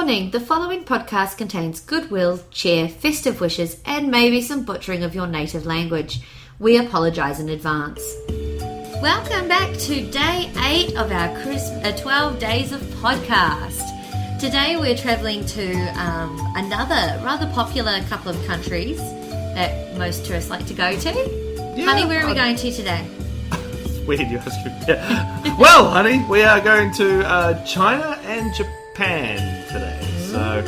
Warning, the following podcast contains goodwill, cheer, festive wishes, and maybe some butchering of your native language. We apologise in advance. Welcome back to day 8 of our 12 days of podcast. Today we're travelling to another rather popular couple of countries that most tourists like to go to. Yeah, honey, where are we going to today? Weird you asked me. Yeah. Well, honey, we are going to China and Japan today. So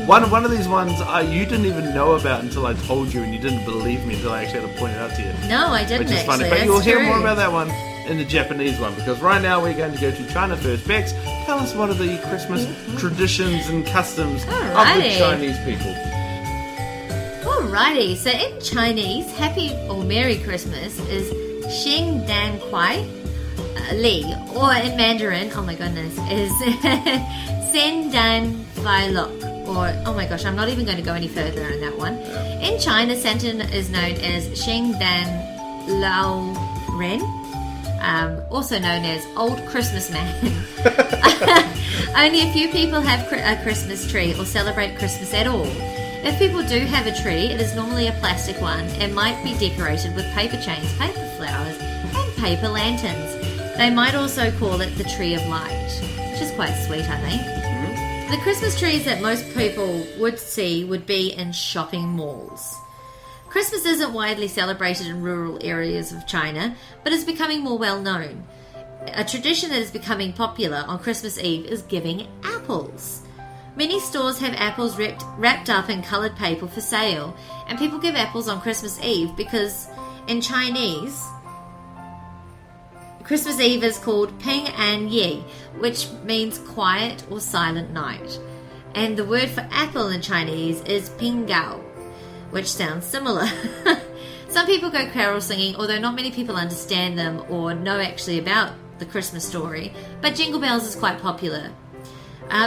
one of these ones you didn't even know about until I told you, and you didn't believe me until I actually had to point it out to you. No, I didn't. Which is funny, but you'll hear more about that one in the Japanese one, because right now we're going to go to China first. Bex, tell us what are the Christmas traditions and customs of the Chinese people. Alrighty, so in Chinese, Happy or Merry Christmas is Xing Dan Kuai Li, or in Mandarin, oh my goodness, is Sen Dan Vai Lok, or oh my gosh, I'm not even going to go any further on that one. In China, Santa is known as Xing Dan Lao Ren, also known as Old Christmas Man. Only a few people have a Christmas tree or celebrate Christmas at all. If people do have a tree, it is normally a plastic one and might be decorated with paper chains, paper flowers, and paper lanterns. They might also call it the Tree of Light, which is quite sweet, I think. Mm-hmm. The Christmas trees that most people would see would be in shopping malls. Christmas isn't widely celebrated in rural areas of China, but is becoming more well known. A tradition that is becoming popular on Christmas Eve is giving apples. Many stores have apples wrapped up in coloured paper for sale, and people give apples on Christmas Eve because in Chinese, Christmas Eve is called Ping An Ye, which means quiet or silent night. And the word for apple in Chinese is Ping Gao, which sounds similar. Some people go carol singing, although not many people understand them or know actually about the Christmas story, but Jingle Bells is quite popular.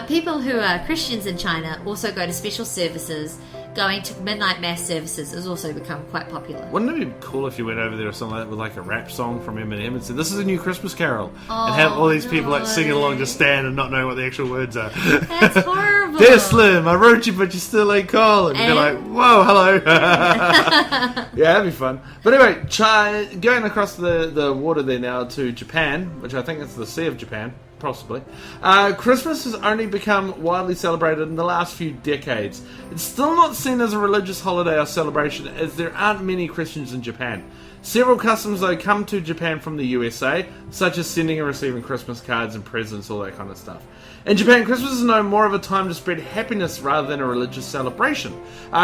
People who are Christians in China also go to special services. Going to midnight mass services has also become quite popular. Wouldn't it be cool if you went over there or something like that with like a rap song from Eminem and said, "This is a new Christmas carol," and have all these people like singing along, just stand and not knowing what the actual words are. That's horrible. Dear Slim, I wrote you, but you still ain't calling. And you're like, whoa, hello. Yeah, that'd be fun. But anyway, going across the water there now to Japan, which I think is the Sea of Japan. Possibly. Christmas has only become widely celebrated in the last few decades. It's still not seen as a religious holiday or celebration, as there aren't many Christians in Japan. Several customs, though, come to Japan from the USA, such as sending and receiving Christmas cards and presents, all that kind of stuff. In Japan, Christmas is known more of a time to spread happiness rather than a religious celebration.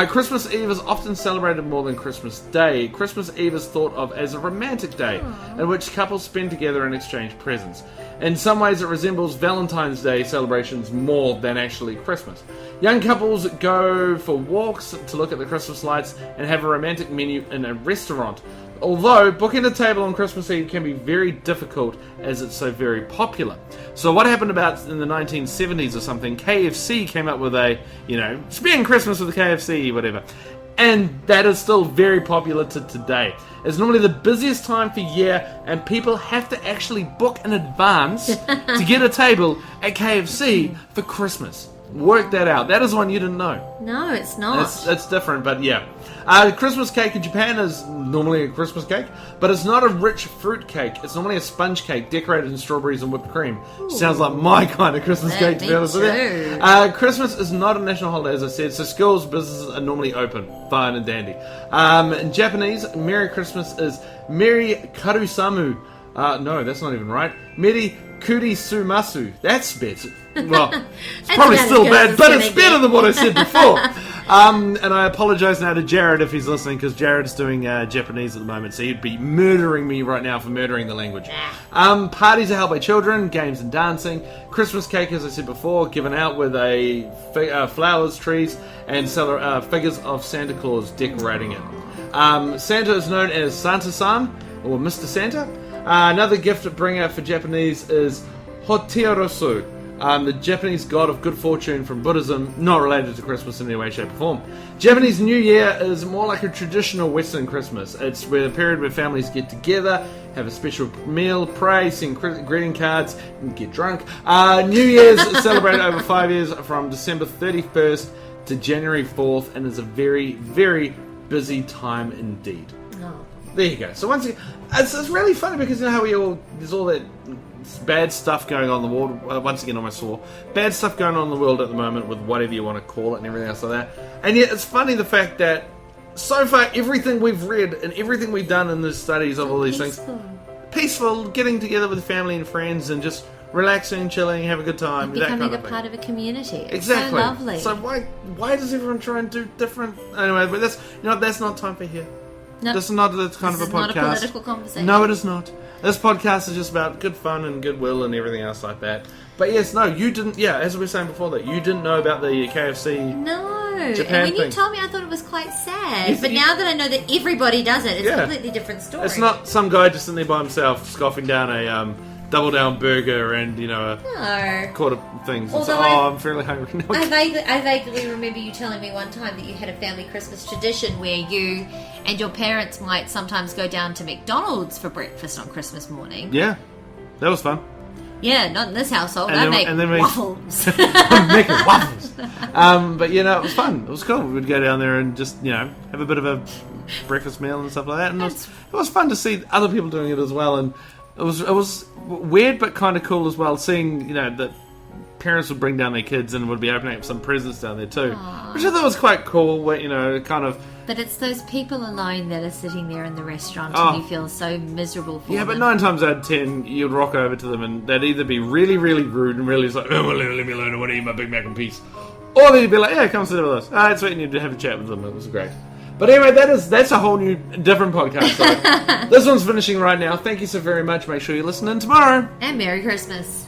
Christmas Eve is often celebrated more than Christmas Day. Christmas Eve is thought of as a romantic day, in which couples spend together and exchange presents. In some ways, it resembles Valentine's Day celebrations more than actually Christmas. Young couples go for walks to look at the Christmas lights and have a romantic menu in a restaurant. Although, booking a table on Christmas Eve can be very difficult as it's so very popular. So what happened about in the 1970s or something, KFC came up with a, spend Christmas with the KFC, whatever. And that is still very popular to today. It's normally the busiest time for year, and people have to actually book in advance to get a table at KFC for Christmas. Work that out. That is one you didn't know. No, it's not. It's different, but yeah. Christmas cake in Japan is normally a Christmas cake, but it's not a rich fruit cake. It's normally a sponge cake decorated in strawberries and whipped cream. Ooh. Sounds like my kind of Christmas cake, to be honest with you. Christmas is not a national holiday, as I said, so schools, businesses are normally open. Fine and dandy. In Japanese, Merry Christmas is Merry Karusamu. No, that's not even right. Merry Kurisumasu. That's better. Well, it's probably still bad, but it's better than what I said before. And I apologise now to Jared if he's listening, because Jared's doing Japanese at the moment, so he'd be murdering me right now for murdering the language. Parties are held by children, games and dancing. Christmas cake, as I said before, given out with flowers, trees, and figures of Santa Claus decorating it. Santa is known as Santa-san, or Mr. Santa. Another gift bringer for Japanese is Hoterosu. The Japanese god of good fortune from Buddhism, not related to Christmas in any way, shape, or form. Japanese New Year is more like a traditional Western Christmas. It's where the period where families get together, have a special meal, pray, send greeting cards, and get drunk. New Year's is celebrated over 5 years from December 31st to January 4th, and is a very, very busy time indeed. Oh. There you go. So once again, it's really funny because you know how there's all that bad stuff going on in the world. Once again, almost swore. Bad stuff going on in the world at the moment with whatever you want to call it and everything else like that. And yet it's funny the fact that so far everything we've read and everything we've done in the studies of all these things, peaceful, getting together with family and friends and just relaxing, chilling, have a good time, Becoming that kind of a part of a community. It's exactly. so lovely. So why does everyone try and do different? Anyway, but that's not time for here. No, this is not that kind of a podcast. This is not a political conversation. No, it is not. This podcast is just about good fun and goodwill and everything else like that. But yes, no, you didn't. Yeah, as we were saying before, that you didn't know about the KFC. No, Japan and when you thing. told me, I thought it was quite sad. Yes, but now that I know that everybody does it, it's Yeah. a completely different story. It's not some guy just sitting there by himself scoffing down a double down burger and a No. quarter things. And Although I'm fairly hungry. I vaguely remember you telling me one time that you had a family Christmas tradition where you and your parents might sometimes go down to McDonald's for breakfast on Christmas morning. Yeah, that was fun. Yeah, not in this household. And I then- make and then we- waffles. Making waffles. But it was fun. It was cool. We'd go down there and just have a bit of a breakfast meal and stuff like that. And it was fun to see other people doing it as well. And it was weird but kind of cool as well. Seeing that parents would bring down their kids and would be opening up some presents down there too, which I thought was quite cool. Where, kind of. But it's those people alone that are sitting there in the restaurant Oh. and you feel so miserable for Yeah, them. but 9 times out of 10, you'd rock over to them and they'd either be really, really rude and really just like, oh, well, leave me alone, I want to eat my Big Mac in peace. Or they'd be like, yeah, come sit with us. That's sweet, and you'd have a chat with them. It was great. But anyway, that's a whole new, different podcast. So this one's finishing right now. Thank you so very much. Make sure you listen in tomorrow. And Merry Christmas.